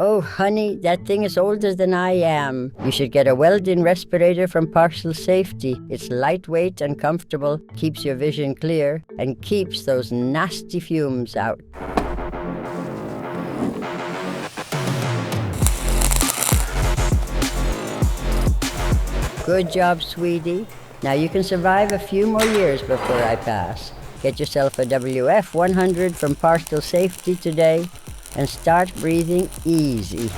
Oh, honey, that thing is older than I am. You should get a Welding respirator from Parcil Safety. It's lightweight and comfortable, keeps your vision clear, and keeps those nasty fumes out. Good job, sweetie. Now you can survive a few more years before I pass. Get yourself a WF-100 from Parcel Safety today and start breathing easy.